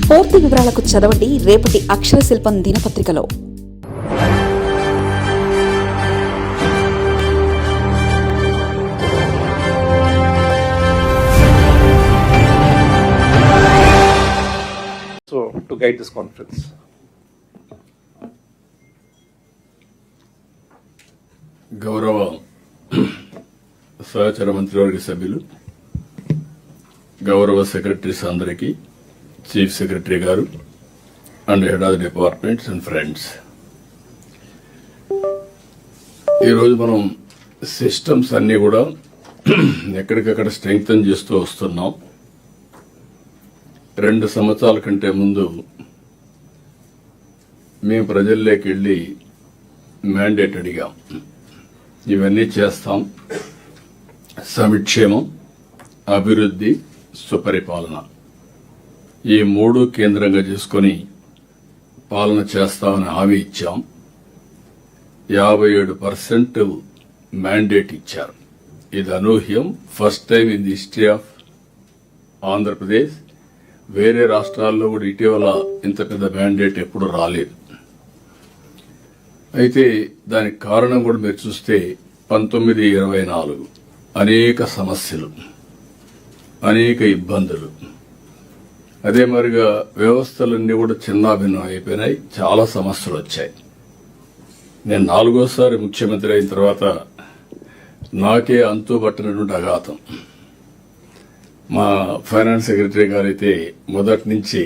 పూర్తి వివరాలకు చదవండి రేపటి అక్షర శిల్పం దినపత్రికలో. So, to guide this conference. గౌరవ సహచర మంత్రివర్గ సభ్యులు, గౌరవ సెక్రటరీస్ అందరికీ, చీఫ్ సెక్రటరీ గారు and head of the departments and friends, ఈరోజు మనం సిస్టమ్స్ అన్ని కూడా ఎక్కడికక్కడ స్ట్రెంగ్తన్ చేస్తూ వస్తున్నాం. 2 సంవత్సరాల కంటే ముందు మేము ప్రజల్లోకి వెళ్ళి మ్యాండేట్ అడిగాం. ఇవన్నీ చేస్తాం, సంక్షేమం, అభివృద్ధి, సుపరిపాలన, ఈ 3 కేంద్రంగా చేసుకుని పాలన చేస్తామని హామీ ఇచ్చాం. 57% మ్యాండేట్ ఇచ్చారు. ఇది అనూహ్యం. First time in the history of Andhra Pradesh. వేరే రాష్ట్రాల్లో కూడా ఇటీవల ఇంత పెద్ద మ్యాండేట్ ఎప్పుడు రాలేదు. అయితే దానికి కారణం కూడా మీరు చూస్తే 1924 అనేక సమస్యలు, అనేక ఇబ్బందులు, అదే మరిగా వ్యవస్థలన్నీ కూడా చిన్నాభిన్నం అయిపోయినాయి. చాలా సమస్యలు వచ్చాయి. నేను 4వసారి ముఖ్యమంత్రి అయిన తర్వాత నాకే అంతుబట్టనటువంటి అఘాతం. మా ఫైనాన్స్ సెక్రటరీ గారైతే మొదటి నుంచి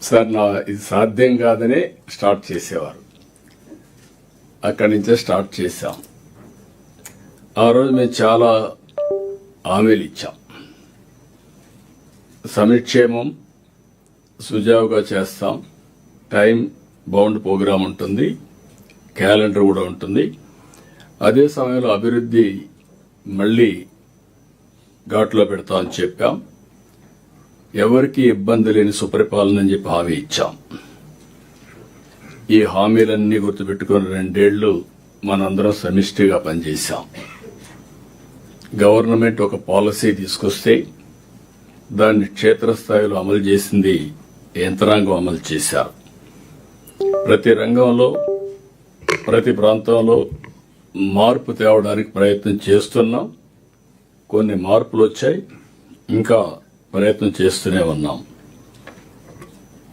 సార్ ఇది సాధ్యం కాదనే స్టార్ట్ చేసేవారు. అక్కడి నుంచే స్టార్ట్ చేశాం. ఆ రోజు మేము చాలా హామీలు ఇచ్చాం. సంక్షేమం సుజావుగా చేస్తాం, టైం బౌండ్ ప్రోగ్రాం ఉంటుంది, క్యాలెండర్ కూడా ఉంటుంది. అదే సమయంలో అభివృద్ధి మళ్లీ ఘాట్లో పెడతామని చెప్పాం. ఎవరికి ఇబ్బంది లేని సుపరిపాలన అని చెప్పి హామీ ఇచ్చాం. ఈ హామీలన్నీ గుర్తుపెట్టుకుని 2 ఏళ్లు మనందరం సమిష్టిగా పనిచేశాం. గవర్నమెంట్ ఒక పాలసీ తీసుకొస్తే దాన్ని క్షేత్రస్థాయిలో అమలు చేసింది యంత్రాంగం అమలు చేశారు. ప్రతి రంగంలో, ప్రతి ప్రాంతంలో మార్పు తేవడానికి ప్రయత్నం చేస్తున్నాం. కొన్ని మార్పులు వచ్చాయి, ఇంకా ప్రయత్నం చేస్తూనే ఉన్నాం.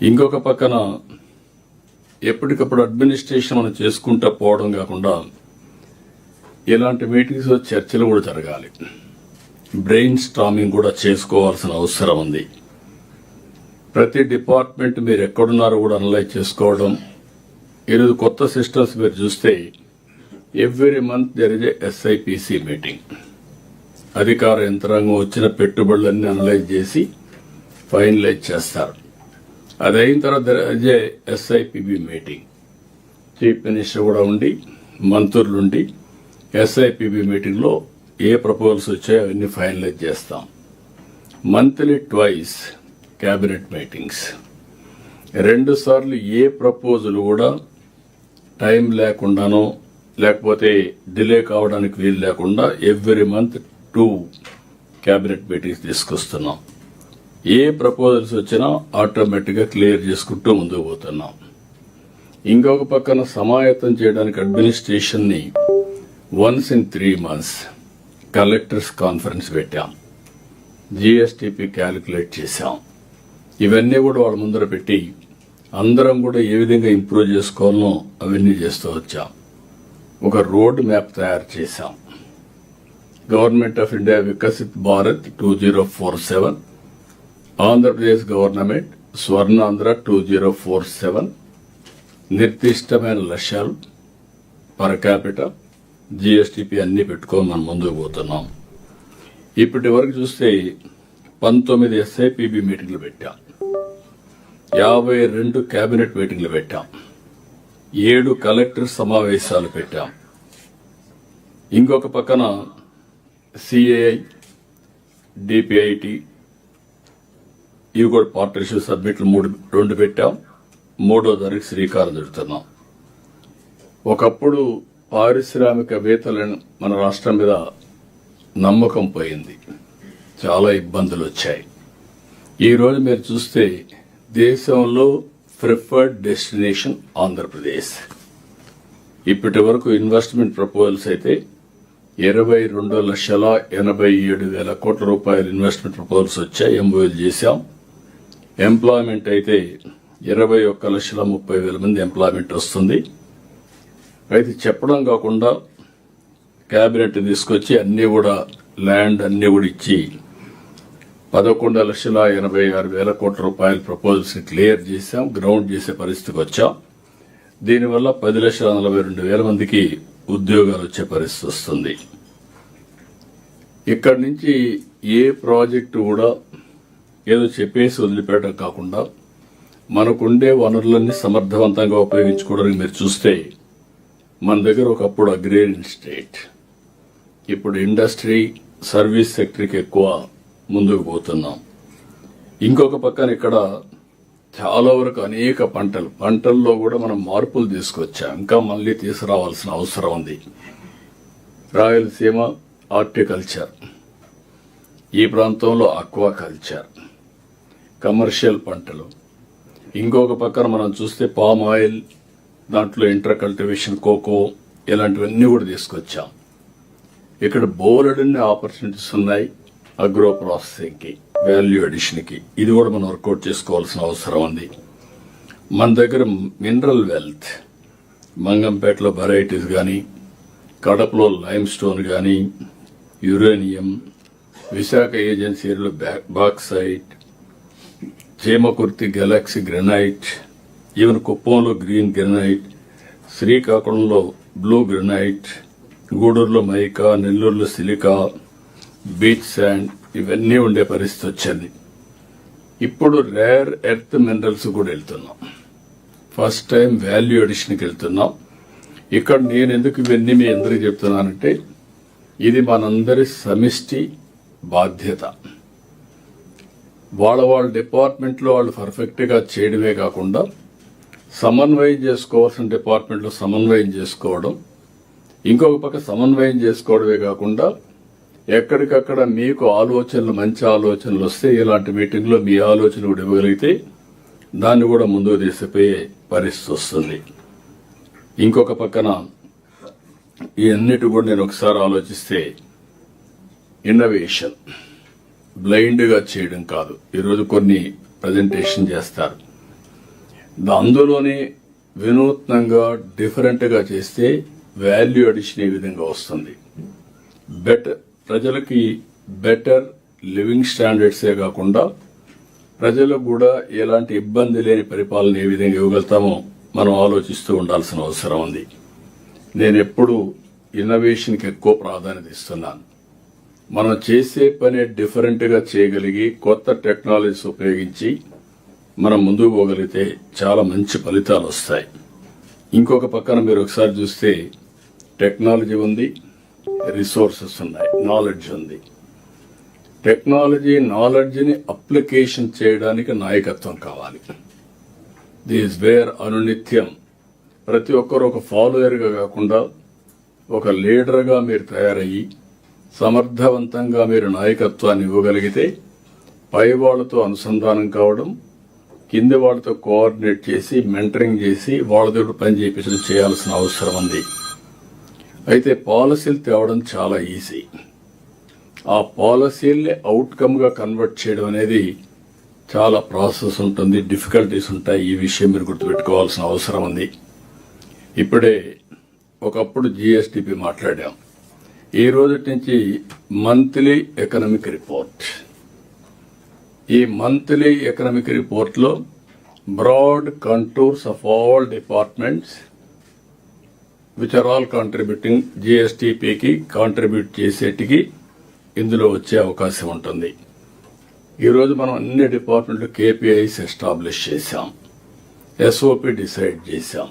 ఇంకొక పక్కన ఎప్పటికప్పుడు అడ్మినిస్ట్రేషన్ మనం చేసుకుంటూ పోవడం కాకుండా ఇలాంటి మీటింగ్స్ చర్చలు కూడా జరగాలి. బ్రెయిన్ స్టార్మింగ్ కూడా చేసుకోవాల్సిన అవసరం ఉంది. ప్రతి డిపార్ట్మెంట్ మీరు ఎక్కడున్నారో కూడా అనలైజ్ చేసుకోవడం. ఈరోజు కొత్త సిస్టమ్స్ మీరు చూస్తే every month there is a SIPC meeting. అధికార యంత్రాంగం వచ్చిన పెట్టుబడులన్నీ అనలైజ్ చేసి ఫైనలైజ్ చేస్తారు. అది అయిన తర్వాత SIPB మీటింగ్, చీఫ్ మినిస్టర్ కూడా ఉండి, మంత్రులుండి SIPB మీటింగ్ లో ఏ ప్రపోజల్స్ వచ్చాయో అవన్నీ ఫైనలైజ్ చేస్తాం. Monthly twice cabinet meetings. 2 సార్లు ఏ ప్రపోజల్ కూడా టైం లేకుండానో లేకపోతే డిలే కావడానికి వీలు లేకుండా ఎవ్రీ మంత్ 2 క్యాబినెట్ మీటింగ్స్ తీసుకొస్తున్నాం. ఏ ప్రపోజల్స్ వచ్చినా ఆటోమేటిక్ గా క్లియర్ చేసుకుంటూ ముందుకు పోతున్నాం. ఇంకొక పక్కన సమాయత్తం చేయడానికి అడ్మినిస్ట్రేషన్ ని once in 3 months collectors conference పెట్టాం. GSTP క్యాలిక్యులేట్ చేశాం. ఇవన్నీ కూడా వాళ్ళ ముందర పెట్టి అందరం కూడా ఏ విధంగా ఇంప్రూవ్ చేసుకోవాలనో అవన్నీ చేస్తూ వచ్చాం. ఒక రోడ్ మ్యాప్ తయారు చేశాం. Government of India Viksit Bharat 2047, Andhra Pradesh government Swarnandhra 2047, నిర్దిష్టమైన లక్ష్యాలు, పర్ క్యాపిటల్, GSTP అన్ని పెట్టుకొని మనం ముందుకు పోతున్నాం. ఇప్పటి వరకు చూస్తే 19 SIPB మీటింగ్లు పెట్టాం, 52 కేబినెట్ మీటింగ్లు పెట్టాం, 7 కలెక్టర్ సమావేశాలు పెట్టాం. ఇంకొక పక్కన CAI, DPIT ఇవి కూడా పార్ట్నర్షిప్ సబ్మిట్లు 2 పెట్టాం. 3వ దానికి శ్రీకారం చుడుతున్నాం. ఒకప్పుడు పారిశ్రామికవేత్తలను మన రాష్ట్రం మీద నమ్మకం పోయింది, చాలా ఇబ్బందులు వచ్చాయి. ఈ రోజు మీరు చూస్తే దేశంలో ప్రిఫర్డ్ డెస్టినేషన్ ఆంధ్రప్రదేశ్. ఇప్పటి వరకు ఇన్వెస్ట్మెంట్ ప్రపోజల్స్ అయితే 22,87,000 కోట్ల రూపాయలు ఇన్వెస్ట్మెంట్ ప్రపోజల్స్ వచ్చాయి, ఎంఓయూలు చేశాం. ఎంప్లాయ్మెంట్ అయితే 21,30,000 మంది ఎంప్లాయ్మెంట్ వస్తుంది. అయితే చెప్పడం కాకుండా క్యాబినెట్ తీసుకొచ్చి అన్ని కూడా ల్యాండ్ అన్ని కూడా ఇచ్చి 11,86,000 కోట్ల రూపాయల ప్రపోజల్స్ ని క్లియర్ చేశాం, గ్రౌండ్ చేసే పరిస్థితికి వచ్చాం. దీనివల్ల 10,42,000 మందికి ఉద్యోగాలు వచ్చే పరిస్థితి వస్తుంది. ఇక్కడి నుంచి ఏ ప్రాజెక్టు కూడా ఏదో చెప్పేసి వదిలిపెట్టడం కాకుండా మనకుండే వనరులన్నీ సమర్థవంతంగా ఉపయోగించుకోవడానికి మీరు చూస్తే మన దగ్గర ఒకప్పుడు అగ్రేరియన్ స్టేట్, ఇప్పుడు ఇండస్ట్రీ సర్వీస్ సెక్టర్కి ఎక్కువ ముందుకు పోతున్నాం. ఇంకొక పక్కన ఇక్కడ చాలా వరకు అనేక పంటల్లో కూడా మనం మార్పులు తీసుకొచ్చాం, ఇంకా మళ్ళీ తీసుకురావాల్సిన అవసరం ఉంది. రాయలసీమ హార్టికల్చర్, ఈ ప్రాంతంలో ఆక్వాకల్చర్, కమర్షియల్ పంటలు. ఇంకొక పక్కన మనం చూస్తే పామ్ ఆయిల్, దాంట్లో ఇంటర్ కల్టివేషన్, కోకో, ఇలాంటివన్నీ కూడా తీసుకొచ్చాం. ఇక్కడ బోలెడన్ని ఆపర్చునిటీస్ ఉన్నాయి అగ్రో ప్రాసెసింగ్ కి, వాల్యూ అడిషన్ కి. ఇది కూడా మనం వర్కౌట్ చేసుకోవాల్సిన అవసరం ఉంది. మన దగ్గర మినరల్ వెల్త్, మంగంపేటలో వెరైటీస్ కానీ, కడపలో లైమ్ స్టోన్ కానీ, యురేనియం, విశాఖ ఏజెన్సీలో bauxite, Chemakurthi Galaxy granite, even కుప్పంలో గ్రీన్ గ్రెనైట్, శ్రీకాకుళంలో బ్లూ గ్రెనైట్, గూడూరులో మైకా, నెల్లూరులో సిలికా, బీచ్ శాండ్, ఇవన్నీ ఉండే పరిస్థితి వచ్చింది. ఇప్పుడు రేర్ ఎర్త్ మినరల్స్ కూడా వెళ్తున్నాం. ఫస్ట్ టైం వాల్యూ అడిషన్కి వెళ్తున్నాం. ఇక్కడ నేను ఎందుకు ఇవన్నీ మీ అందరికీ చెప్తున్నానంటే ఇది మనందరి సమిష్టి బాధ్యత. వాళ్ళ డిపార్ట్మెంట్లో వాళ్ళు పర్ఫెక్ట్ గా చేయడమే కాకుండా సమన్వయం చేసుకోవాల్సిన డిపార్ట్మెంట్లో సమన్వయం చేసుకోవడం, ఇంకొక పక్క సమన్వయం చేసుకోవడమే కాకుండా ఎక్కడికక్కడ మీకు ఆలోచనలు, మంచి ఆలోచనలు వస్తే ఇలాంటి మీటింగ్లో మీ ఆలోచన కూడా ఇవ్వగలిగితే దాన్ని కూడా ముందుకు తీసుకుపోయే పరిస్థితి వస్తుంది. ఇంకొక పక్కన ఈ అన్నిటి కూడా నేను ఒకసారి ఆలోచిస్తే ఇన్నోవేషన్ బ్లైండ్ గా చేయడం కాదు. ఈరోజు కొన్ని ప్రజెంటేషన్ చేస్తారు, అందులోనే వినూత్నంగా డిఫరెంట్ గా చేస్తే వాల్యూ అడిషన్ ఈ విధంగా వస్తుంది. ప్రజలకి బెటర్ లివింగ్ స్టాండర్డ్సే కాకుండా ప్రజలకు కూడా ఎలాంటి ఇబ్బంది లేని పరిపాలన ఏ విధంగా ఇవ్వగలుగుతామో మనం ఆలోచిస్తూ ఉండాల్సిన అవసరం ఉంది. నేను ఎప్పుడు ఇన్నోవేషన్కి ఎక్కువ ప్రాధాన్యత ఇస్తున్నాను. మనం చేసే పని డిఫరెంట్ గా చేయగలిగి కొత్త టెక్నాలజీస్ ఉపయోగించి మనం ముందుకు పోగలిగితే చాలా మంచి ఫలితాలు వస్తాయి. ఇంకొక పక్కన మీరు ఒకసారి చూస్తే టెక్నాలజీ ఉంది, రిసోర్సెస్ ఉన్నాయి, నాలెడ్జ్ ఉంది. టెక్నాలజీ నాలెడ్జ్ని అప్లికేషన్ చేయడానికి నాయకత్వం కావాలి. దిస్ వేర్ అనునిత్యం ప్రతి ఒక్కరు ఒక ఫాలోయర్గా కాకుండా ఒక లీడర్గా మీరు తయారయ్యి సమర్థవంతంగా మీరు నాయకత్వాన్ని ఇవ్వగలిగితే పై వాళ్లతో అనుసంధానం కావడం, కింది వాళ్లతో కోఆర్డినేట్ చేసి మెంటరింగ్ చేసి వాళ్ళతో పని చేయించడం చేయాల్సిన అవసరం ఉంది. అయితే పాలసీలు తేవడం చాలా ఈజీ. ఆ పాలసీల్ని అవుట్కమ్ గా కన్వర్ట్ చేయడం అనేది చాలా ప్రాసెస్ ఉంటుంది, డిఫికల్టీస్ ఉంటాయి. ఈ విషయం మీరు గుర్తుపెట్టుకోవాల్సిన అవసరం ఉంది. ఇప్పుడే ఒకప్పుడు జీఎస్టీపీ మాట్లాడాం. ఈ రోజు నుంచి మంత్లీ ఎకనామిక్ రిపోర్ట్. ఈ మంత్లీ ఎకనామిక్ రిపోర్ట్ లో broad contours of all departments which are all contributing జీఎస్టీపీకి కాంట్రిబ్యూట్ చేసేటికి ఇందులో వచ్చే అవకాశం ఉంటుంది. ఈరోజు మనం అన్ని డిపార్ట్మెంట్లు కేపీఐస్ ఎస్టాబ్లిష్ చేశాం, ఎస్ఓపి డిసైడ్ చేశాం.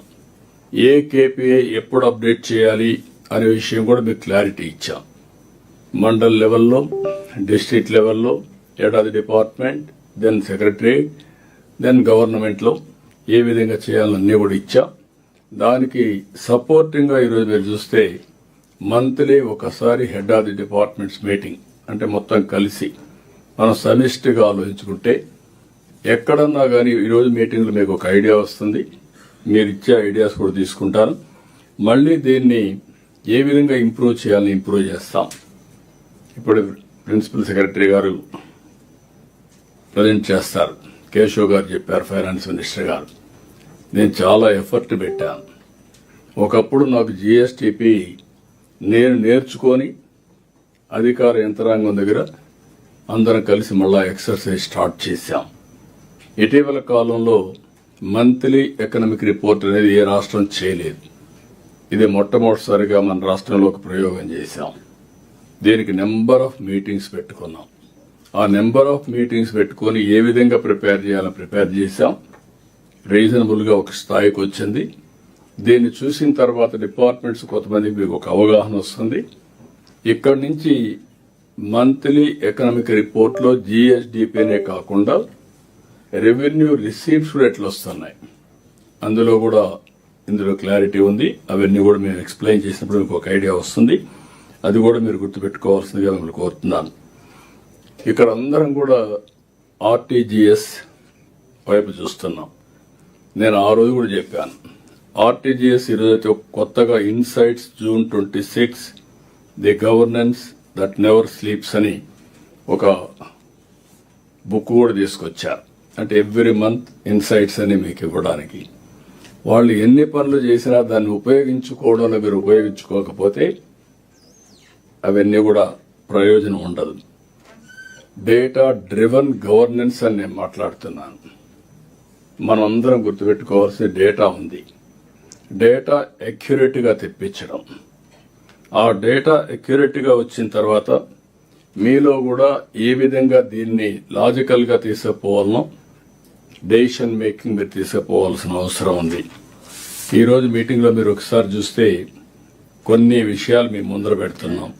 ఏ కేపీఐ ఎప్పుడు అప్డేట్ చేయాలి అనే విషయం కూడా మీకు క్లారిటీ ఇచ్చాం. మండల్ లెవెల్లో, డిస్ట్రిక్ట్ లెవెల్లో, ఏడాది డిపార్ట్మెంట్, దెన్ సెక్రటరేట్, దెన్ గవర్నమెంట్లో ఏ విధంగా చేయాలన్నీ కూడా ఇచ్చాం. దానికి సపోర్టింగ్ గా ఈరోజు మీరు చూస్తే మంత్లీ ఒకసారి head of the departments meeting, అంటే మొత్తం కలిసి మనం సమిష్టిగా ఆలోచించుకుంటే ఎక్కడన్నా కానీ ఈరోజు మీటింగ్లో మీకు ఒక ఐడియా వస్తుంది, మీరు ఇచ్చే ఐడియాస్ కూడా తీసుకుంటాను. మళ్ళీ దీన్ని ఏ విధంగా ఇంప్రూవ్ చేయాలని ఇంప్రూవ్ చేస్తాం. ఇప్పుడు ప్రిన్సిపల్ సెక్రటరీ గారు ప్రజెంట్ చేస్తారు, కేశవ్ గారు చెప్పారు, ఫైనాన్స్ మినిస్టర్ గారు. నేను చాలా ఎఫర్ట్ పెట్టాను. ఒకప్పుడు నాకు జిఎస్టిపి నేను నేర్చుకొని అధికార యంత్రాంగం దగ్గర అందరం కలిసి మళ్ళా ఎక్సర్సైజ్ స్టార్ట్ చేశాం. ఇటీవల కాలంలో మంత్లీ ఎకనామిక్ రిపోర్ట్ అనేది ఏ రాష్ట్రం చేయలేదు. ఇది మొట్టమొదటిసారిగా మన రాష్ట్రంలో ఒక ప్రయోగం చేశాం. దీనికి నెంబర్ ఆఫ్ మీటింగ్స్ పెట్టుకున్నాం. ఆ నెంబర్ ఆఫ్ మీటింగ్స్ పెట్టుకుని ఏ విధంగా ప్రిపేర్ చేయాలని ప్రిపేర్ చేశాం. రీజనబుల్ గా ఒక స్థాయికి వచ్చింది. దీన్ని చూసిన తర్వాత డిపార్ట్మెంట్స్ కొంతమందికి మీకు ఒక అవగాహన వస్తుంది. ఇక్కడి నుంచి మంత్లీ ఎకనామిక్ రిపోర్ట్ లో జిఎస్డిపినే కాకుండా రెవెన్యూ రిసీప్ట్స్ కూడా ఎట్లా వస్తున్నాయి, అందులో కూడా ఇందులో క్లారిటీ ఉంది. అవన్నీ కూడా మేము ఎక్స్ప్లెయిన్ చేసినప్పుడు మీకు ఒక ఐడియా వస్తుంది. అది కూడా మీరు గుర్తుపెట్టుకోవాల్సిందిగా మిమ్మల్ని కోరుతున్నాను. ఇక్కడ అందరం కూడా ఆర్టీజీఎస్ వైపు చూస్తున్నాం. నేను ఆ రోజు కూడా చెప్పాను, ఆర్టీజీఎస్ ఈరోజైతే కొత్తగా insights June 26 the governance that never sleeps అని ఒక బుక్ కూడా తీసుకొచ్చారు. అంటే ఎవ్రీ మంత్ ఇన్సైట్స్ అని మీకు ఇవ్వడానికి. వాళ్ళు ఎన్ని పనులు చేసినా దాన్ని ఉపయోగించుకోవడంలో మీరు ఉపయోగించుకోకపోతే అవన్నీ కూడా ప్రయోజనం ఉండదు. డేటా డ్రివన్ గవర్నెన్స్ అని నేను మాట్లాడుతున్నాను. మనం అందరం గుర్తుపెట్టుకోవాల్సిన డేటా ఉంది. డేటా అక్యురేట్ గా తెప్పించడం. ఆ డేటా అక్యురేట్ గా వచ్చిన తర్వాత మీలో కూడా ఏ విధంగా దీన్ని లాజికల్ గా తీసుకుపోవాలనో డెసిషన్ మేకింగ్ మీరు తీసుకుపోవాల్సిన అవసరం ఉంది. ఈ రోజు మీటింగ్ లో మీరు ఒకసారి చూస్తే కొన్ని విషయాలు మేము ముందర పెడుతున్నాం.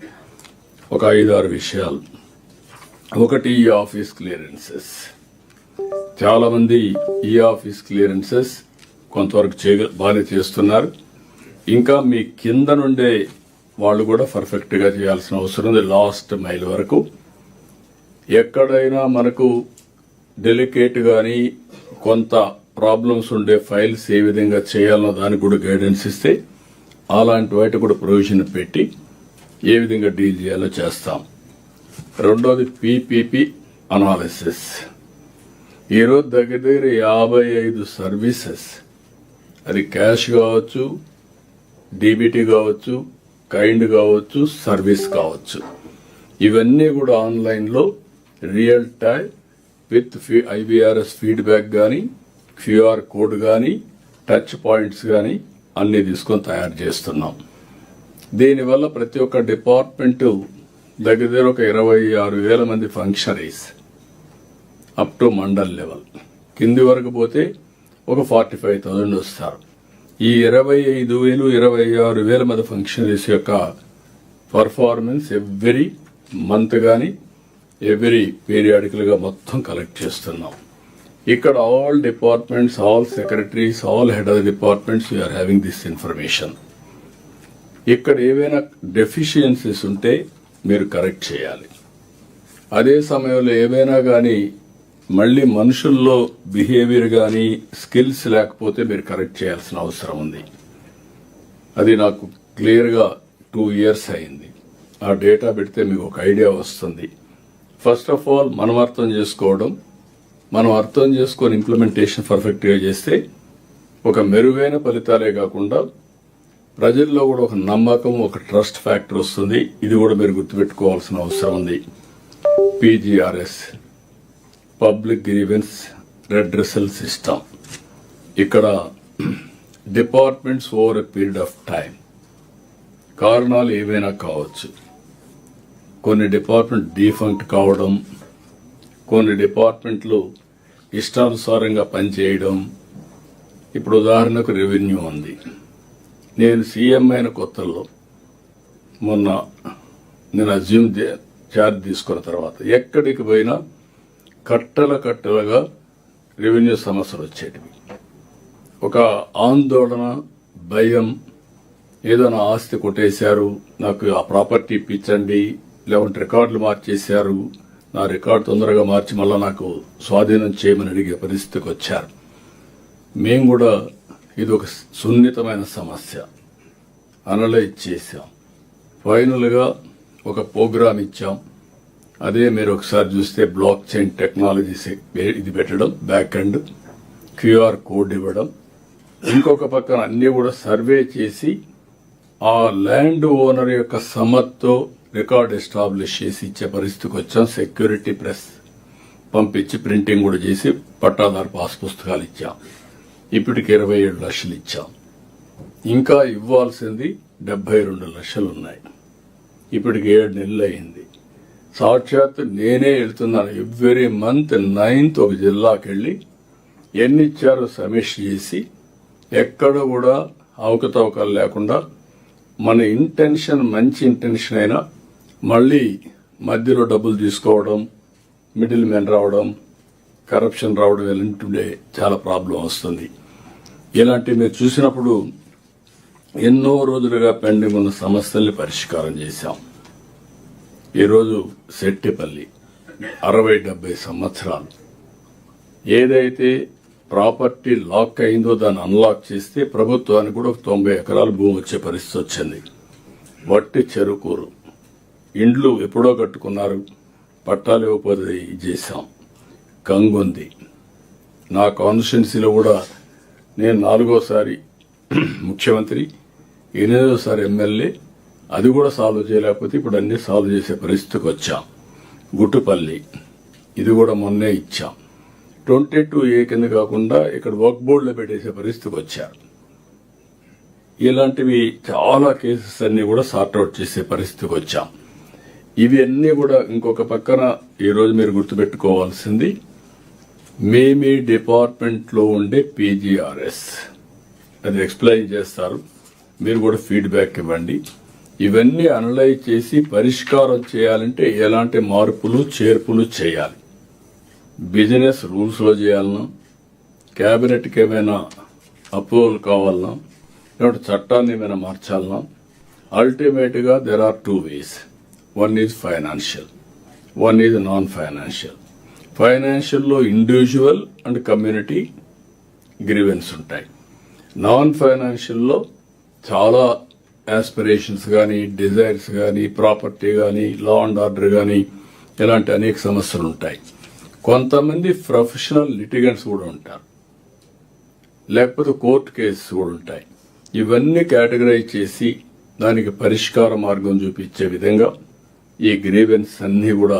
ఒక 5-6 విషయాలు. ఒకటి ఈ ఆఫీస్ క్లియరెన్సెస్. చాలా మంది ఈ ఆఫీస్ క్లియరెన్సెస్ కొంతవరకు బాగానే చేస్తున్నారు. ఇంకా మీ కింద నుండే వాళ్ళు కూడా పర్ఫెక్ట్ గా చేయాల్సిన అవసరం ఉంది. లాస్ట్ మైల్ వరకు ఎక్కడైనా మనకు డెలికేట్ గాని కొంత ప్రాబ్లమ్స్ ఉండే ఫైల్స్ ఏ విధంగా చేయాలన్న దానికి కూడా గైడెన్స్ ఇస్తే అలాంటి వాటి కూడా ప్రొవిజన్ పెట్టి ఏ విధంగా డీల్ చేయాలో చేస్తాం. రెండోది పీపీపీ అనాలిసిస్. ఈరోజు దగ్గర 55 సర్వీసెస్, అది క్యాష్ కావచ్చు, డీబీటీ కావచ్చు, కైండ్ కావచ్చు, సర్వీస్ కావచ్చు, ఇవన్నీ కూడా ఆన్లైన్ లో real time with IVRS feedback గానీ, క్యూఆర్ కోడ్ గానీ, టచ్ పాయింట్స్ గానీ అన్ని తీసుకొని తయారు చేస్తున్నాం. దీనివల్ల ప్రతి ఒక్క డిపార్ట్మెంట్ దగ్గర ఒక 26,000 మంది functionaries up to mandal level, కింది వరకు పోతే ఒక 45,000 వస్తారు. ఈ 25,000 26,000 మంది ఫంక్షనరీస్ యొక్క పర్ఫార్మెన్స్ ఎవ్రీ మంత్ గానీ ఎవ్రీ పీరియాడికల్ గా మొత్తం కలెక్ట్ చేస్తున్నాం. ఇక్కడ all departments, all secretaries, all head of the departments we are having this information. ఇక్కడ ఏవైనా డెఫిషియన్సీస్ ఉంటే మీరు కరెక్ట్ చేయాలి. అదే సమయంలో ఏవైనా గానీ మళ్లీ మనుషుల్లో బిహేవియర్ గానీ స్కిల్స్ లేకపోతే మీరు కరెక్ట్ చేయాల్సిన అవసరం ఉంది. అది నాకు క్లియర్ గా 2 years అయింది. ఆ డేటా పెడితే మీకు ఒక ఐడియా వస్తుంది. ఫస్ట్ ఆఫ్ ఆల్ మనం అర్థం చేసుకోవడం, మనం అర్థం చేసుకొని ఇంప్లిమెంటేషన్ పర్ఫెక్ట్ గా చేస్తే ఒక మెరుగైన ఫలితాలే కాకుండా ప్రజల్లో కూడా ఒక నమ్మకం, ఒక ట్రస్ట్ ఫ్యాక్టర్ వస్తుంది. ఇది కూడా మీరు గుర్తుపెట్టుకోవాల్సిన అవసరం ఉంది. PGRS, public grievance redressal system. ఇక్కడ departments over a period of time, కారణాలు ఏవైనా కావచ్చు. కొన్ని డిపార్ట్మెంట్ డీఫంక్ట్ కావడం, కొన్ని డిపార్ట్మెంట్లు ఇష్టానుసారంగా పనిచేయడం. ఇప్పుడు ఉదాహరణకు రెవెన్యూ ఉంది. నేను సీఎం అయిన కొత్తల్లో మొన్న నేను అజ్యూమ్ ఛార్జ్ తీసుకున్న తర్వాత ఎక్కడికి పోయినా కట్టలుగా రెవెన్యూ సమస్యలు వచ్చేటివి. ఒక ఆందోళన, భయం, ఏదో నా ఆస్తి కొట్టేశారు, నాకు ఆ ప్రాపర్టీ ఇప్పించండి, లేకుంటే రికార్డులు మార్చేశారు, నా రికార్డు తొందరగా మార్చి మళ్ళా నాకు స్వాధీనం చేయమని అడిగే పరిస్థితికి వచ్చారు. మేము కూడా ఇది ఒక సున్నితమైన సమస్య అనలైజ్ చేశాం. ఫైనల్గా ఒక ప్రోగ్రామ్ ఇచ్చాం. అదే మీరు ఒకసారి చూస్తే బ్లాక్ చైన్ టెక్నాలజీస్ ఇది పెట్టడం, బ్యాక్ ఎండ్ క్యూఆర్ కోడ్ ఇవ్వడం, ఇంకొక పక్కన అన్ని కూడా సర్వే చేసి ఆ ల్యాండ్ ఓనర్ యొక్క సమ్మతితో రికార్డ్ ఎస్టాబ్లిష్ చేసి ఇచ్చే పరిస్థితికి వచ్చాం. సెక్యూరిటీ ప్రెస్ పంపించి ప్రింటింగ్ కూడా చేసి పట్టాదారు పాస్ పుస్తకాలు ఇచ్చాం. ఇప్పటికి 27 లక్షలు ఇచ్చాం. ఇంకా ఇవ్వాల్సింది 72 లక్షలు ఉన్నాయి. ఇప్పటికి 7 నెలలు అయింది. సాక్షాత్ నేనే వెళ్తున్నాను. ఎవ్రీ మంత్ 9th ఒక జిల్లాకి వెళ్ళి ఎన్ని ఇచ్చారో సమీక్ష చేసి ఎక్కడ కూడా అవకతవకలు లేకుండా మన ఇంటెన్షన్ మంచి ఇంటెన్షన్ అయినా మళ్ళీ మధ్యలో డబ్బులు తీసుకోవడం, మిడిల్ మ్యాన్ రావడం, కరప్షన్ రావడం ఇలాంటి చాలా ప్రాబ్లం వస్తుంది. ఇలాంటివి మీరు చూసినప్పుడు ఎన్నో రోజులుగా పెండింగ్ ఉన్న సమస్యల్ని పరిష్కారం చేశాం. ఈరోజు సెట్టిపల్లి 60-70 సంవత్సరాలు ఏదైతే ప్రాపర్టీ లాక్ అయిందో దాన్ని అన్లాక్ చేస్తే ప్రభుత్వానికి కూడా 90 ఎకరాల భూమి వచ్చే పరిస్థితి వచ్చింది. వట్టి చెరుకూరు ఇండ్లు ఎప్పుడో కట్టుకున్నారు, పట్టాలు ఇవ్వకపోతే చేశాం. కంగుంది నా కాన్స్టిట్యున్సీలో కూడా నేను 4వసారి ముఖ్యమంత్రి, 8వసారి ఎమ్మెల్యే, అది కూడా సాల్వ్ చేయలేకపోతే ఇప్పుడు అన్ని సాల్వ్ చేసే పరిస్థితికి వచ్చాం. గుట్టుపల్లి ఇది కూడా మొన్నే ఇచ్చాం. 22A కింద కాకుండా ఇక్కడ వర్క్ బోర్డులో పెట్టేసే పరిస్థితికి వచ్చారు. ఇలాంటివి చాలా కేసెస్ అన్ని కూడా సార్ట్అవుట్ చేసే పరిస్థితికి వచ్చాం. ఇవి అన్నీ కూడా ఇంకొక పక్కన ఈరోజు మీరు గుర్తుపెట్టుకోవాల్సింది మీ డిపార్ట్మెంట్లో ఉండే PGRS అది ఎక్స్ప్లెయిన్ చేస్తారు. మీరు కూడా ఫీడ్బ్యాక్ ఇవ్వండి. ఇవన్నీ అనలైజ్ చేసి పరిష్కారం చేయాలంటే ఎలాంటి మార్పులు చేర్పులు చేయాలి, బిజినెస్ రూల్స్ లో చేయాలన్నా, క్యాబినెట్కి ఏమైనా అప్రూవల్ కావాలన్నా, లేకపోతే చట్టాన్ని ఏమైనా మార్చాలన్నా, అల్టిమేట్ గా there are 2 ways. One is financial, one is non-financial. ఫైనాన్షియల్లో ఇండివిజువల్ అండ్ కమ్యూనిటీ గ్రీవెన్స్ ఉంటాయి. నాన్ ఫైనాన్షియల్లో చాలా ఆస్పిరేషన్స్ కానీ, డిజైర్స్ కానీ, ప్రాపర్టీ కానీ, లా అండ్ ఆర్డర్ కానీ ఇలాంటి అనేక సమస్యలు ఉంటాయి. కొంతమంది ప్రొఫెషనల్ లిటిగెంట్స్ కూడా ఉంటారు, లేకపోతే కోర్టు కేసెస్ కూడా ఉంటాయి. ఇవన్నీ కేటగరైజ్ చేసి దానికి పరిష్కార మార్గం చూపించే విధంగా ఈ గ్రీవెన్స్ అన్ని కూడా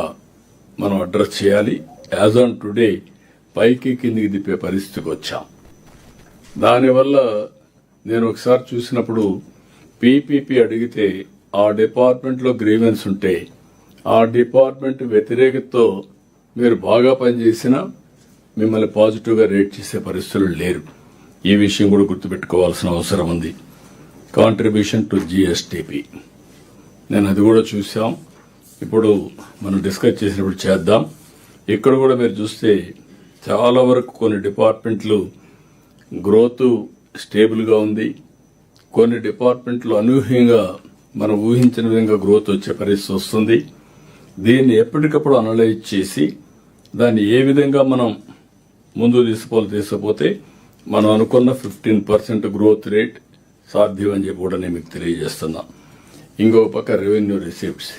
మనం అడ్రస్ చేయాలి. యాజ్ ఆన్ టుడే పైకి కిందికి తిప్పే పరిస్థితికి వచ్చాం. దానివల్ల నేను ఒకసారి చూసినప్పుడు PPP అడిగితే ఆ డిపార్ట్మెంట్లో గ్రీవెన్స్ ఉంటే ఆ డిపార్ట్మెంట్ వ్యతిరేకతతో మీరు బాగా పనిచేసినా మిమ్మల్ని పాజిటివ్గా రేట్ చేసే పరిస్థితులు లేరు. ఈ విషయం కూడా గుర్తుపెట్టుకోవాల్సిన అవసరం ఉంది. కాంట్రిబ్యూషన్ టు GSTP నేను అది కూడా చూసాం. ఇప్పుడు మనం డిస్కస్ చేసినప్పుడు చేద్దాం. ఇక్కడ కూడా మీరు చూస్తే చాలా వరకు కొన్ని డిపార్ట్మెంట్లు గ్రోత్ స్టేబుల్గా ఉంది. కొన్ని డిపార్ట్మెంట్లు అనూహ్యంగా మనం ఊహించిన విధంగా గ్రోత్ వచ్చే పరిస్థితి వస్తుంది. దీన్ని ఎప్పటికప్పుడు అనలైజ్ చేసి దాన్ని ఏ విధంగా మనం ముందు తీసుకుపోతే మనం అనుకున్న 15% గ్రోత్ రేట్ సాధ్యం అని చెప్పి కూడా నేను మీకు తెలియజేస్తున్నా. ఇంకొక పక్క రెవెన్యూ రిసిప్ట్స్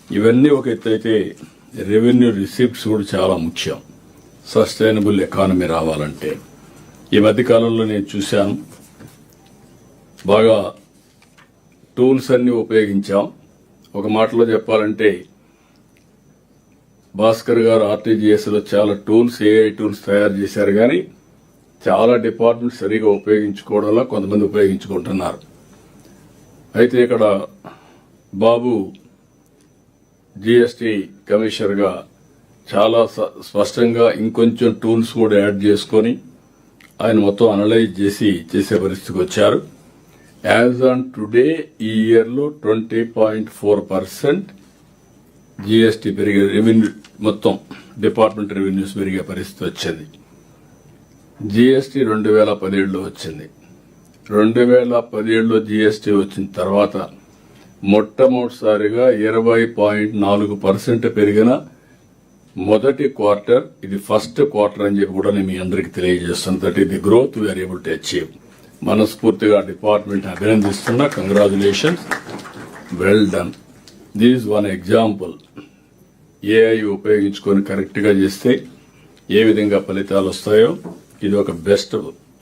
ఇవన్నీ ఒక ఎత్తు అయితే రెవెన్యూ రిసిప్ట్స్ కూడా చాలా ముఖ్యం సస్టైనబుల్ ఎకానమీ రావాలంటే. ఈ మధ్య కాలంలో నేను చూశాను, బాగా టూల్స్ అన్ని ఉపయోగించాం. ఒక మాటలో చెప్పాలంటే భాస్కర్ గారు RTGS లో చాలా టూల్స్, AI టూల్స్ తయారు చేశారు. కానీ చాలా డిపార్ట్మెంట్ సరిగా ఉపయోగించుకోవడంలో కొంతమంది ఉపయోగించుకుంటున్నారు. అయితే ఇక్కడ బాబు GST కమిషనర్ గా చాలా స్పష్టంగా ఇంకొంచెం టూల్స్ కూడా యాడ్ చేసుకొని ఆయన మొత్తం అనలైజ్ చేసే పరిస్థితికి వచ్చారు. యాజ్ ఆన్ టుడే ఈ ఇయర్ లో 20.4% GST పెరిగే, రెవెన్యూ మొత్తం డిపార్ట్మెంట్ రెవెన్యూస్ పెరిగే పరిస్థితి వచ్చింది. GST 2017లో వచ్చింది. 2017లో GST వచ్చిన తర్వాత మొట్టమొదటిసారిగా 20.4% పెరిగిన మొదటి క్వార్టర్ ఇది ఫస్ట్ క్వార్టర్ అని చెప్పి కూడా నేను మీ అందరికి తెలియజేస్తాను. దట్ ఇది growth we are able to achieve. మనస్ఫూర్తిగా డిపార్ట్మెంట్ అభినందిస్తున్నా. Congratulations, well done. This is one example. AI ఉపయోగించుకొని కరెక్ట్ గా చేస్తే ఏ విధంగా ఫలితాలు వస్తాయో ఇది ఒక బెస్ట్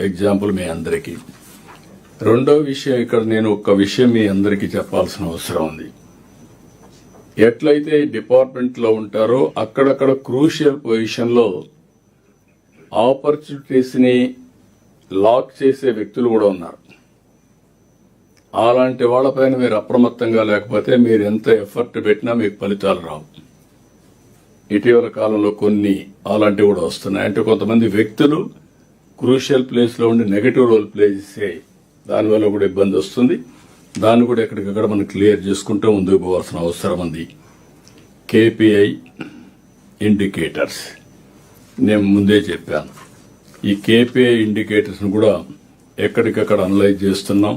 ఎగ్జాంపుల్ మీ అందరికీ. రెండో విషయం, ఇక్కడ నేను ఒక విషయం మీ అందరికీ చెప్పాల్సిన అవసరం ఉంది. ఎట్లయితే డిపార్ట్మెంట్ లో ఉంటారో అక్కడక్కడ క్రూషియల్ పొజిషన్ లో ఆపర్చునిటీస్ ని లాక్ చేసే వ్యక్తులు కూడా ఉన్నారు. అలాంటి వాళ్ళపైన మీరు అప్రమత్తంగా లేకపోతే మీరు ఎంత ఎఫర్ట్ పెట్టినా మీకు ఫలితాలు రావు. ఇటీవల కాలంలో కొన్ని అలాంటివి కూడా వస్తున్నాయి. అంటే కొంతమంది వ్యక్తులు క్రూషియల్ ప్లేస్ లో ఉండి నెగటివ్ రోల్ ప్లే చేసే దానివల్ల కూడా ఇబ్బంది వస్తుంది. దాన్ని కూడా ఎక్కడికక్కడ మనం క్లియర్ చేసుకుంటూ ముందుకు పోవాల్సిన అవసరం ఉంది. కేపీఐ ఇండికేటర్స్ నేను ముందే చెప్పాను. ఈ కేపీఐ ఇండికేటర్స్ కూడా ఎక్కడికక్కడ అనలైజ్ చేస్తున్నాం.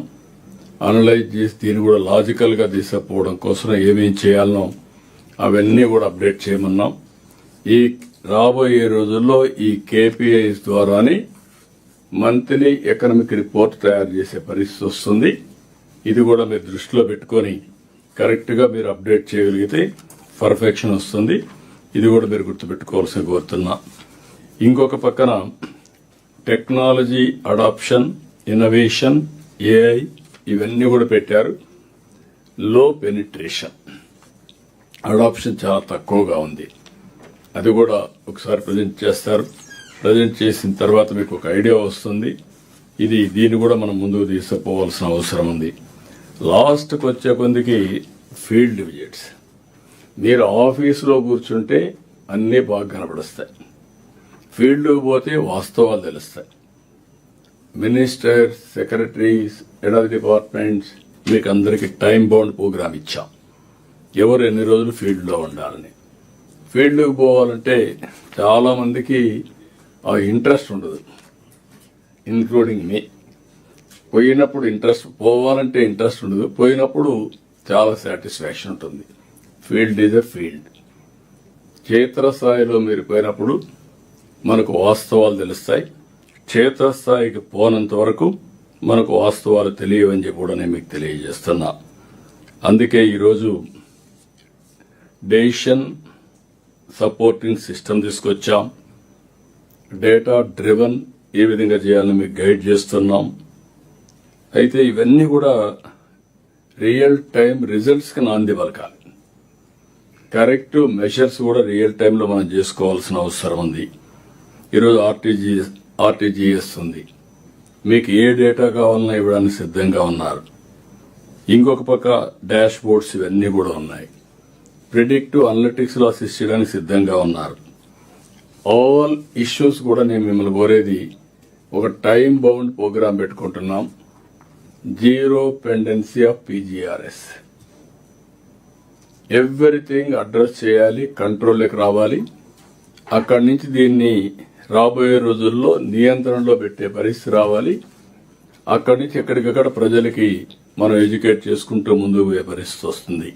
అనలైజ్ చేసి దీన్ని కూడా లాజికల్ గా తీసుకుపోవడం కోసం ఏమేం చేయాలనో అవన్నీ కూడా అప్డేట్ చేయమన్నాం. ఈ రాబోయే రోజుల్లో ఈ కేపీఐస్ ద్వారానే మంత్లీ ఎకనామిక్ రిపోర్ట్ తయారు చేసే పరిస్థితి వస్తుంది. ఇది కూడా మీరు దృష్టిలో పెట్టుకొని కరెక్ట్ గా మీరు అప్డేట్ చేయగలిగితే పర్ఫెక్షన్ వస్తుంది. ఇది కూడా మీరు గుర్తుపెట్టుకోవాల్సిన కోరుతున్నా. ఇంకొక పక్కన టెక్నాలజీ అడాప్షన్, ఇన్నోవేషన్, ఏఐ ఇవన్నీ కూడా పెట్టారు. లో పెనిట్రేషన్, అడాప్షన్ చాలా తక్కువగా ఉంది. అది కూడా ఒకసారి ప్రజెంట్ చేస్తారు. ప్రజెంట్ చేసిన తర్వాత మీకు ఒక ఐడియా వస్తుంది. దీన్ని కూడా మనం ముందుకు తీసుకుపోవాల్సిన అవసరం ఉంది. లాస్ట్కి వచ్చే కొందికి ఫీల్డ్ విజిట్స్. మీరు ఆఫీసులో కూర్చుంటే అన్నీ బాగా కనపడుస్తాయి. ఫీల్డ్కి పోతే వాస్తవాలు తెలుస్తాయి. Ministers, secretaries, head of departments మీకు అందరికీ టైం బౌండ్ ప్రోగ్రామ్ ఇచ్చాం. ఎవరు ఎన్ని రోజులు ఫీల్డ్లో ఉండాలని. ఫీల్డ్కి పోవాలంటే చాలా మందికి ఆ ఇంట్రెస్ట్ ఉండదు, ఇన్క్లూడింగ్ మీ. పోయినప్పుడు ఇంట్రెస్ట్, పోవాలంటే ఇంట్రెస్ట్ ఉండదు. పోయినప్పుడు చాలా సాటిస్ఫాక్షన్ ఉంటుంది. Field is a field. క్షేత్రస్థాయిలో మీరు పోయినప్పుడు మనకు వాస్తవాలు తెలుస్తాయి. క్షేత్రస్థాయికి పోనంత వరకు మనకు వాస్తవాలు తెలియవని చెప్పి కూడా నేను మీకు తెలియజేస్తున్నా. అందుకే ఈరోజు డెసిషన్ సపోర్టింగ్ సిస్టమ్ తీసుకొచ్చాం. డేటా డ్రివన్ ఏ విధంగా చేయాలని మీకు గైడ్ చేస్తున్నాం. అయితే ఇవన్నీ కూడా రియల్ టైం రిజల్ట్స్ కి నాంది పలకాలి. కరెక్ట్ మెషర్స్ కూడా రియల్ టైంలో మనం చేసుకోవాల్సిన అవసరం ఉంది. ఈరోజు ఆర్టీజీఎస్ ఉంది. మీకు ఏ డేటా కావాలన్నా ఇవ్వడానికి సిద్ధంగా ఉన్నారు. ఇంకొక పక్క డాష్ బోర్డ్స్ ఇవన్నీ కూడా ఉన్నాయి. ప్రిడిక్టివ్ అనలిటిక్స్ లో అసిస్ట్ చేయడానికి సిద్ధంగా ఉన్నారు. ఆల్ ఇష్యూస్ కూడా నేను మిమ్మల్ని కోరేది, ఒక టైం బౌండ్ ప్రోగ్రామ్ పెట్టుకుంటున్నాం. Zero pendency of PGRS. Everything address చేయాలి, కంట్రోల్లోకి రావాలి. అక్కడి నుంచి దీన్ని రాబోయే రోజుల్లో నియంత్రణలో పెట్టే పరిస్థితి రావాలి. అక్కడి నుంచి ఎక్కడికక్కడ ప్రజలకి మనం ఎడ్యుకేట్ చేసుకుంటూ ముందుకు పోయే పరిస్థితి వస్తుంది.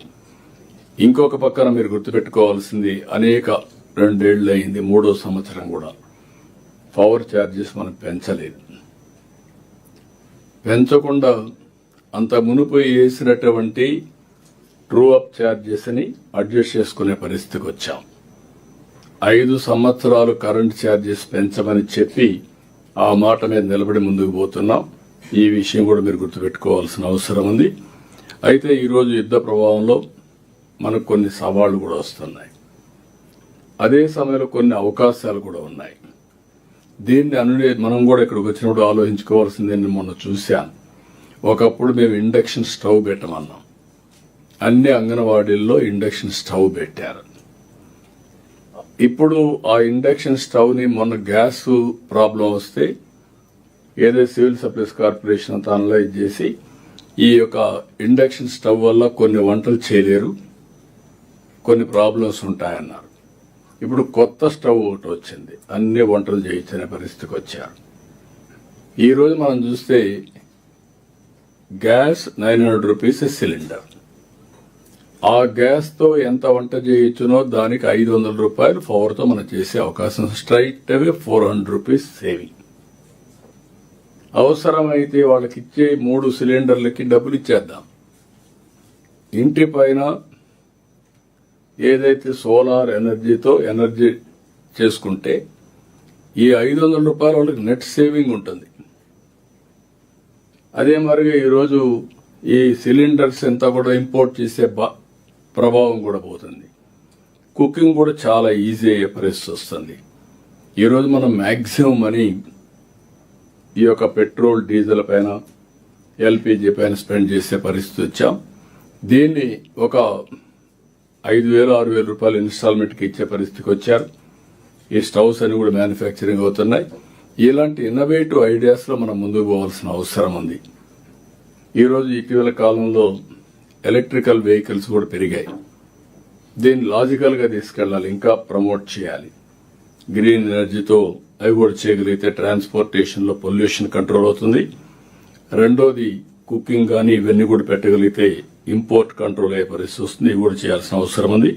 ఇంకొక పక్కన మీరు గుర్తుపెట్టుకోవాల్సింది, అనేక 2 ఏళ్లు అయింది, 3వ సంవత్సరం కూడా పవర్ ఛార్జెస్ మనం పెంచలేదు. పెంచకుండా అంత మునుపు వేసినటువంటి ట్రూ అప్ ఛార్జెస్ ని అడ్జస్ట్ చేసుకునే పరిస్థితికి వచ్చాం. 5 సంవత్సరాలు కరెంట్ ఛార్జెస్ పెంచమని చెప్పి ఆ మాట మీద నిలబడి ముందుకు పోతున్నాం. ఈ విషయం కూడా మీరు గుర్తుపెట్టుకోవాల్సిన అవసరం ఉంది. అయితే ఈరోజు యుద్ధ ప్రభావంలో మనకు కొన్ని సవాళ్లు కూడా వస్తున్నాయి. అదే సమయంలో కొన్ని అవకాశాలు కూడా ఉన్నాయి. దీన్ని మనం కూడా ఇక్కడికి వచ్చినప్పుడు ఆలోచించుకోవాల్సింది. నేను మొన్న చూశాను, ఒకప్పుడు మేము ఇండక్షన్ స్టవ్ పెట్టమన్నాం. అన్ని అంగన్వాడీల్లో ఇండక్షన్ స్టవ్ పెట్టారు. ఇప్పుడు ఆ ఇండక్షన్ స్టవ్ ని మొన్న గ్యాస్ ప్రాబ్లం వస్తే ఏదో సివిల్ సప్లైస్ కార్పొరేషన్ అంతా అనలైజ్ చేసి ఈ యొక్క ఇండక్షన్ స్టవ్ వల్ల కొన్ని వంటలు చేయలేరు, కొన్ని ప్రాబ్లమ్స్ ఉంటాయన్నారు. ఇప్పుడు కొత్త స్టవ్ ఒకటి వచ్చింది, అన్ని వంటలు చేయించే పరిస్థితికి వచ్చారు. ఈ రోజు మనం చూస్తే గ్యాస్ 900 రూపీస్ సిలిండర్. ఆ గ్యాస్తో ఎంత వంట చేయొచ్చునో దానికి 500 రూపాయలు పవర్తో మనం చేసే అవకాశం. స్ట్రైట్ అవే 400 రూపీస్ సేవింగ్. అవసరమైతే వాళ్ళకి ఇచ్చే 3 సిలిండర్లకి డబ్బులు ఇచ్చేద్దాం. ఇంటి పైన ఏదైతే సోలార్ ఎనర్జీతో ఎనర్జీ చేసుకుంటే ఈ 500 రూపాయల వాళ్ళకి నెట్ సేవింగ్ ఉంటుంది. అదే మరిగా ఈరోజు ఈ సిలిండర్స్ ఎంత కూడా ఇంపోర్ట్ చేసే ప్రభావం కూడా పోతుంది. కుకింగ్ కూడా చాలా ఈజీ అయ్యే పరిస్థితి వస్తుంది. ఈరోజు మనం మ్యాక్సిమం మనీ ఈ యొక్క పెట్రోల్, డీజిల్ పైన, ఎల్పిజి పైన స్పెండ్ చేసే పరిస్థితి వచ్చాం. దీన్ని ఒక 5,000-6,000 రూపాయలు ఇన్స్టాల్మెంట్కి ఇచ్చే పరిస్థితికి వచ్చారు. ఈ స్టవ్స్ అని కూడా మ్యానుఫ్యాక్చరింగ్ అవుతున్నాయి. ఇలాంటి ఇన్నోవేటివ్ ఐడియాస్ లో మనం ముందుకు పోవాల్సిన అవసరం ఉంది. ఈరోజు ఇటీవల కాలంలో ఎలక్ట్రికల్ వెహికల్స్ కూడా పెరిగాయి. దీన్ని లాజికల్ గా తీసుకెళ్లాలి, ఇంకా ప్రమోట్ చేయాలి. గ్రీన్ ఎనర్జీతో అవి కూడా చేయగలిగితే ట్రాన్స్పోర్టేషన్ లో పొల్యూషన్ కంట్రోల్ అవుతుంది. రెండోది కుకింగ్ కానీ ఇవన్నీ కూడా పెట్టగలిగితే ఇంపోర్ట్ కంట్రోల్ అయ్యే పరిస్థితి వస్తుంది. ఇవి కూడా చేయాల్సిన అవసరం ఉంది.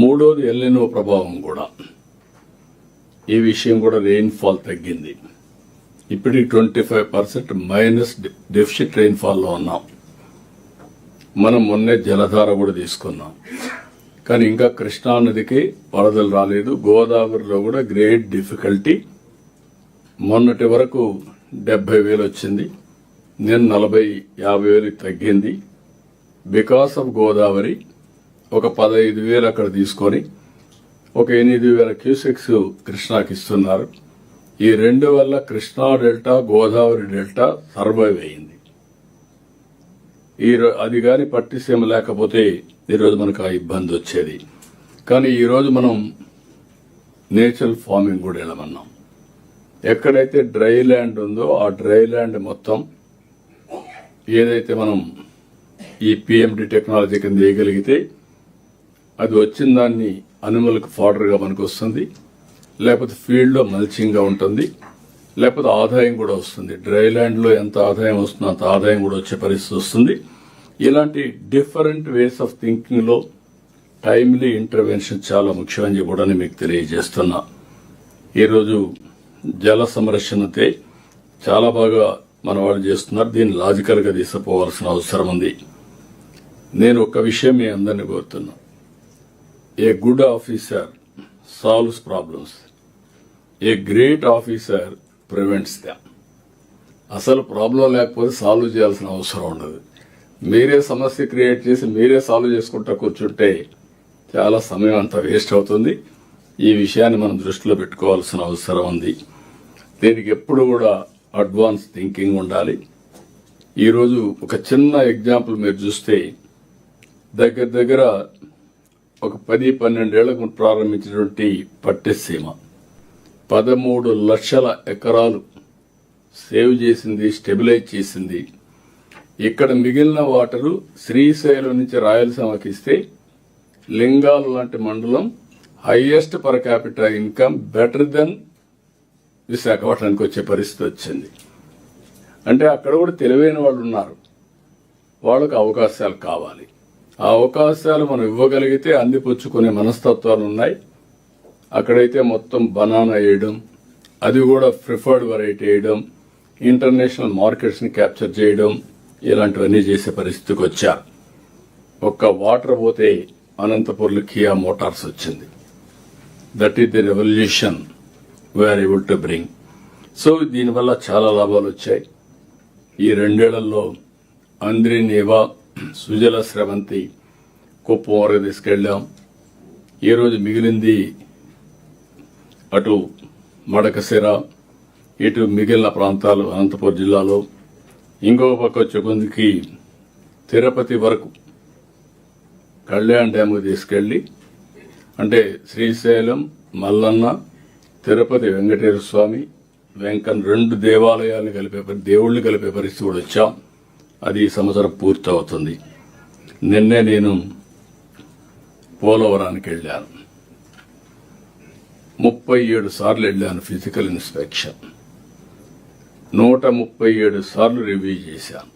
మూడోది ఎల్నినో ప్రభావం కూడా. ఈ విషయం కూడా రెయిన్ఫాల్ తగ్గింది. ఇప్పటికి 25% మైనస్ డెఫిసిట్ రెయిన్ఫాల్ లో ఉన్నాం. మనం మొన్నే జలధార కూడా తీసుకున్నాం. కానీ ఇంకా కృష్ణా నదికి వరదలు రాలేదు. గోదావరిలో కూడా గ్రేట్ డిఫికల్టీ. మొన్నటి వరకు 70,000 వచ్చింది. నేను 40,000-50,000 తగ్గింది. బికాస్ ఆఫ్ గోదావరి ఒక 15,000 అక్కడ తీసుకొని ఒక 8,000 క్యూసెక్స్ కృష్ణాకి ఇస్తున్నారు. ఈ రెండు వల్ల Krishna delta, Godavari delta survive అయింది. అది గాని పట్టిసీమ లేకపోతే ఈరోజు మనకు ఆ ఇబ్బంది వచ్చేది. కానీ ఈరోజు మనం నేచురల్ ఫార్మింగ్ కూడా వెళ్ళమన్నాం. ఎక్కడైతే డ్రై ల్యాండ్ ఉందో ఆ డ్రై ల్యాండ్ మొత్తం ఏదైతే మనం ఈ పిఎండి టెక్నాలజీ కింద వేయగలిగితే అది వచ్చిన దాన్ని అనిమల్కి ఫాడర్ గా మనకు వస్తుంది, లేకపోతే ఫీల్డ్ లో మల్చింగ్ గా ఉంటుంది, లేకపోతే ఆదాయం కూడా వస్తుంది. డ్రై ల్యాండ్ లో ఎంత ఆదాయం వస్తుందో అంత ఆదాయం కూడా వచ్చే పరిస్థితి వస్తుంది. ఇలాంటి డిఫరెంట్ వేస్ ఆఫ్ థింకింగ్ లో టైమ్లీ ఇంటర్వెన్షన్ చాలా ముఖ్యమని చెప్పడానికి మీకు తెలియజేస్తున్నా. ఈరోజు జల సంరక్షణతే చాలా బాగా మన వాళ్ళు చేస్తున్నారు. దీన్ని లాజికల్ గా తీసుకుపోవాల్సిన అవసరం ఉంది. నేను ఒక విషయం మీ అందరినీ కోరుతున్నా. A good officer solves problems, a great officer prevents them. అసలు ప్రాబ్లం లేకపోతే సాల్వ్ చేయాల్సిన అవసరం ఉండదు. మీరే సమస్య క్రియేట్ చేసి మీరే సాల్వ్ చేసుకుంటా కూర్చుంటే చాలా సమయం అంతా వేస్ట్ అవుతుంది. ఈ విషయాన్ని మనం దృష్టిలో పెట్టుకోవాల్సిన అవసరం ఉంది. దీనికి ఎప్పుడు కూడా అడ్వాన్స్ థింకింగ్ ఉండాలి. ఈరోజు ఒక చిన్న ఎగ్జాంపుల్ మీరు చూస్తే దగ్గర ఒక 10-12 ఏళ్లకు ప్రారంభించినటువంటి పట్టిసీమ 13 లక్షల ఎకరాలు సేవ్ చేసింది, స్టెబిలైజ్ చేసింది. ఇక్కడ మిగిలిన వాటరు శ్రీశైలం నుంచి రాయలసీమకి ఇస్తే లింగాలు లాంటి మండలం highest per capital income better than విశాఖపట్నానికి వచ్చే పరిస్థితి వచ్చింది. అంటే అక్కడ కూడా తెలివైన వాళ్ళు ఉన్నారు. వాళ్ళకు అవకాశాలు కావాలి. ఆ అవకాశాలు మనం ఇవ్వగలిగితే అందిపుచ్చుకునే మనస్తత్వాలు ఉన్నాయి. అక్కడైతే మొత్తం బనానా వేయడం, అది కూడా ప్రిఫర్డ్ వెరైటీ వేయడం, ఇంటర్నేషనల్ మార్కెట్స్ ని క్యాప్చర్ చేయడం, ఇలాంటివన్నీ చేసే పరిస్థితికి వచ్చారు. ఒక్క వాటర్ పోతే అనంతపూర్లో కియా మోటార్స్ వచ్చింది. That is the revolution we are able to bring. So దీనివల్ల చాలా లాభాలు వచ్చాయి. ఈ 2 ఏళ్లలో అంద్రి నేవా, సుజల స్రవంతి కుప్పం వరకు తీసుకెళ్లాం. ఈరోజు మిగిలింది అటు మడకశిర, ఇటు మిగిలిన ప్రాంతాలు అనంతపురం జిల్లాలో. ఇంకొక పక్క వచ్చే కొందికి తిరుపతి వరకు కళ్యాణ్ డ్యామ్ తీసుకెళ్లి, అంటే శ్రీశైలం, మల్లన్న, తిరుపతి వెంకటేశ్వర స్వామి, వెంకన్ 2 దేవాలయాలను దేవుళ్లు కలిపే పరిస్థితి కూడా వచ్చాం. అది ఈ సంవత్సరం పూర్తి అవుతుంది. నిన్నే నేను పోలవరానికి వెళ్ళాను. 37 సార్లు వెళ్ళాను ఫిజికల్ ఇన్స్పెక్షన్. 137 సార్లు రివ్యూ చేశాను.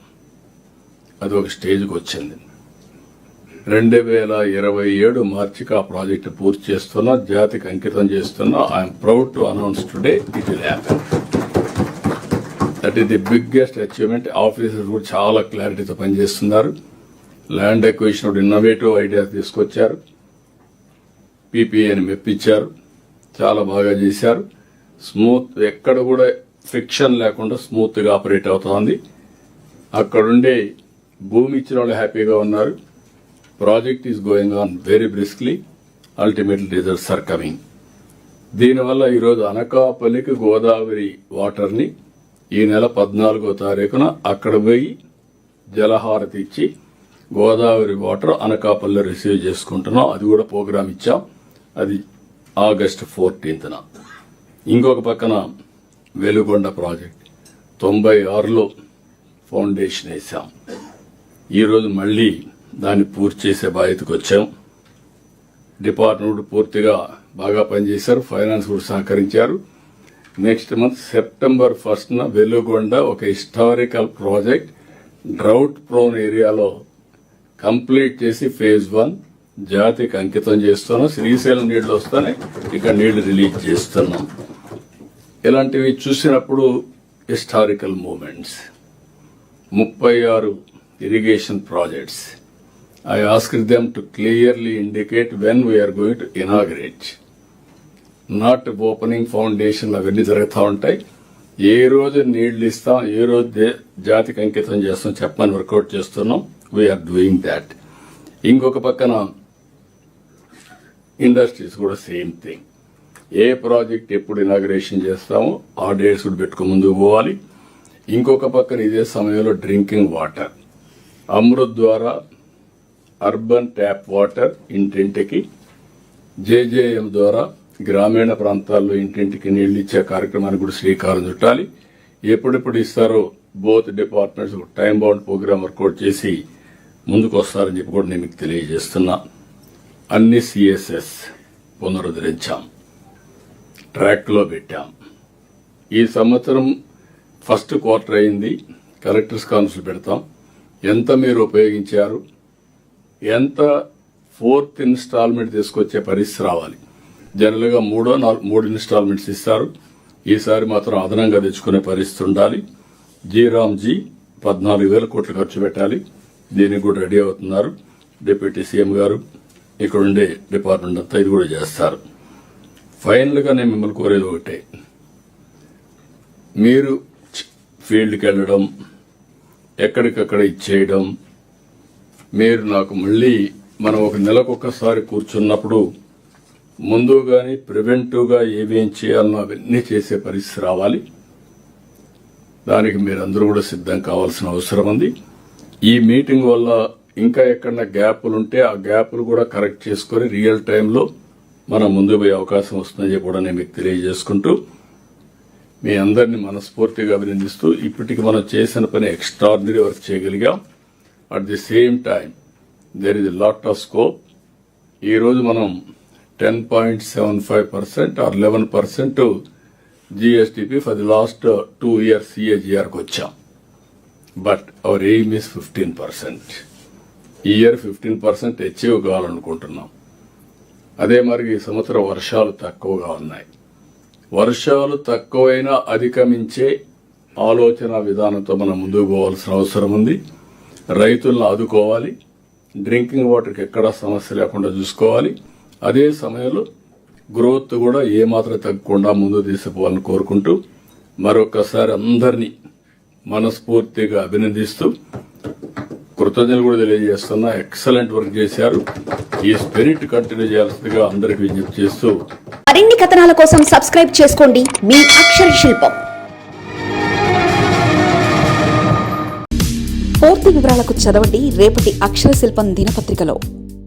అది ఒక స్టేజ్కి వచ్చింది. 2027 మార్చికి ఆ ప్రాజెక్టు పూర్తి చేస్తున్నా, జాతికి అంకితం చేస్తున్నా. I'm proud to announce today it will happen. That is the biggest achievement. Officers కూడా చాలా క్లారిటీతో పనిచేస్తున్నారు. ల్యాండ్ ఎక్విజిషన్ కూడా ఇన్నోవేటివ్ ఐడియాస్ తీసుకొచ్చారు. పీపీఏని మెప్పించారు, చాలా బాగా చేశారు. స్మూత్, ఎక్కడ కూడా ఫ్రిక్షన్ లేకుండా స్మూత్ గా ఆపరేట్ అవుతోంది. అక్కడుండే భూమి ఇచ్చిన వాళ్ళు హ్యాపీగా ఉన్నారు. Project is going on very briskly. Ultimately results are coming. దీనివల్ల ఈరోజు అనకాపల్లికి గోదావరి వాటర్ ని ఈ నెల 14వ తారీఖున అక్కడ పోయి జలహారతి ఇచ్చి గోదావరి వాటర్ అనకాపల్లిలో రిసీవ్ చేసుకుంటున్నాం. అది కూడా ప్రోగ్రామ్ ఇచ్చాం. అది ఆగస్టు 14న. ఇంకొక పక్కన వెలుగొండ ప్రాజెక్ట్ 96లో ఫౌండేషన్ వేసాం. ఈరోజు మళ్లీ దాన్ని పూర్తి చేసే బాధ్యతకు వచ్చాం. డిపార్ట్మెంట్ పూర్తిగా బాగా పనిచేశారు. ఫైనాన్స్ కూడా సహకరించారు. నెక్స్ట్ మంత్ సెప్టెంబర్ 1న వెలుగొండ ఒక హిస్టారికల్ ప్రాజెక్ట్ డ్రౌట్ ప్రోన్ ఏరియాలో కంప్లీట్ చేసి ఫేజ్ 1 జాతికి అంకితం చేస్తున్నాం. శ్రీశైలం నీళ్లు వస్తానే ఇక్కడ నీళ్లు రిలీజ్ చేస్తున్నాం. ఇలాంటివి చూసినప్పుడు historical moments. 36 irrigation projects. I asked them to clearly indicate when we are going to inaugurate. Not opening foundation అవన్నీ జరుగుతూ ఉంటాయి. ఏ రోజు నీళ్లు ఇస్తాం, ఏ రోజు జాతికి అంకితం చేస్తాం చెప్పమని వర్కౌట్ చేస్తున్నాం. We are doing that. ఇంకొక పక్కన ఇండస్ట్రీస్ కూడా సేమ్ థింగ్. ఏ ప్రాజెక్ట్ ఎప్పుడు ఇనాగ్రేషన్ చేస్తామో ఆ డేట్స్ కూడా పెట్టుకుని ముందుకు పోవాలి. ఇంకొక పక్కన ఇదే సమయంలో డ్రింకింగ్ వాటర్, అమృత్ ద్వారా అర్బన్ ట్యాప్ వాటర్ ఇంటింటికి, జేజేఎం ద్వారా గ్రామీణ ప్రాంతాల్లో ఇంటింటికి నీళ్లు ఇచ్చే కార్యక్రమానికి కూడా శ్రీకారం చుట్టాలి. ఎప్పుడెప్పుడు ఇస్తారో both departments time bound programme work out చేసి ముందుకు వస్తారని చెప్పి కూడా నేను మీకు తెలియజేస్తున్నా. అన్ని సిఎస్ఎస్ పునరుద్ధరించాం, ట్రాక్ లో పెట్టాం. ఈ సంవత్సరం ఫస్ట్ క్వార్టర్ అయింది. కలెక్టర్స్ కౌన్సిల్ పెడతాం. ఎంత మీరు ఉపయోగించారు, ఎంత 4th ఇన్స్టాల్మెంట్ తీసుకొచ్చే పరిస్థితి రావాలి. జనరల్ గా 3 ఇన్స్టాల్మెంట్స్ ఇస్తారు. ఈసారి మాత్రం అదనంగా తెచ్చుకునే పరిస్థితి ఉండాలి. జీరామ్జీ 14,000 కోట్లు ఖర్చు పెట్టాలి. దీనికి కూడా రెడీ అవుతున్నారు. డిప్యూటీ సీఎం గారు, ఇక్కడ ఉండే డిపార్ట్మెంట్ అంతా ఇది కూడా చేస్తారు. ఫైనల్ గా నేను మిమ్మల్ని కోరేది ఒకటే, మీరు ఫీల్డ్కి వెళ్ళడం, ఎక్కడికక్కడ ఇచ్చేయడం, మీరు నాకు మళ్ళీ మనం ఒక నెలకొకసారి కూర్చున్నప్పుడు ముందుగానే ప్రివెంటివ్ గా ఏమేం చేయాలనో అవన్నీ చేసే పరిస్థితి రావాలి. దానికి మీరందరూ కూడా సిద్ధం కావాల్సిన అవసరం ఉంది. ఈ మీటింగ్ వల్ల ఇంకా ఎక్కడన్నా గ్యాపులుంటే ఆ గ్యాపులు కూడా కరెక్ట్ చేసుకుని రియల్ టైంలో మనం ముందుకు పోయే అవకాశం వస్తుందని కూడా నేను మీకు తెలియజేసుకుంటూ మీ అందరినీ మనస్ఫూర్తిగా అభినందిస్తూ, ఇప్పటికి మనం చేసిన పని ఎక్స్ట్రాడినరీ వర్క్ చేయగలిగాం. At the same time there is lot of scope. ఈ రోజు మనం 10.75% or 11% GSDP for the last 2 years CAGRకి వచ్చాం. But our aim is 15%. ఈ ఇయర్ 15% అచీవ్ కావాలనుకుంటున్నాం. అదే మరి ఈ సంవత్సరం వర్షాలు తక్కువగా ఉన్నాయి. వర్షాలు తక్కువైనా అధిగమించే ఆలోచన విధానంతో మనం ముందుకు పోవాల్సిన అవసరం ఉంది. రైతులను ఆదుకోవాలి. డ్రింకింగ్ వాటర్కి ఎక్కడా సమస్య లేకుండా చూసుకోవాలి. అదే సమయంలో గ్రోత్ కూడా ఏమాత్రం తగ్గకుండా ముందుకు తీసుకుపోవాలని కోరుకుంటూ మరొకసారి అందరినీ మనస్ఫూర్తిగా అభినందిస్తూ కృతజ్ఞతలు కూడా తెలియజేస్తున్నా. ఎక్సలెంట్ వర్క్ చేశారు. ఈ స్పిరిట్ కంటిన్యూ చేయాల్సిందిగా అందరికి విజ్ఞప్తి చేస్తూ మరిన్ని కథనాల కోసం సబ్స్క్రైబ్ చేసుకోండి మీ అక్షర శిల్పం. పూర్తి వివరాలకు చదవండి రేపటి అక్షర శిల్పం దినపత్రికలో.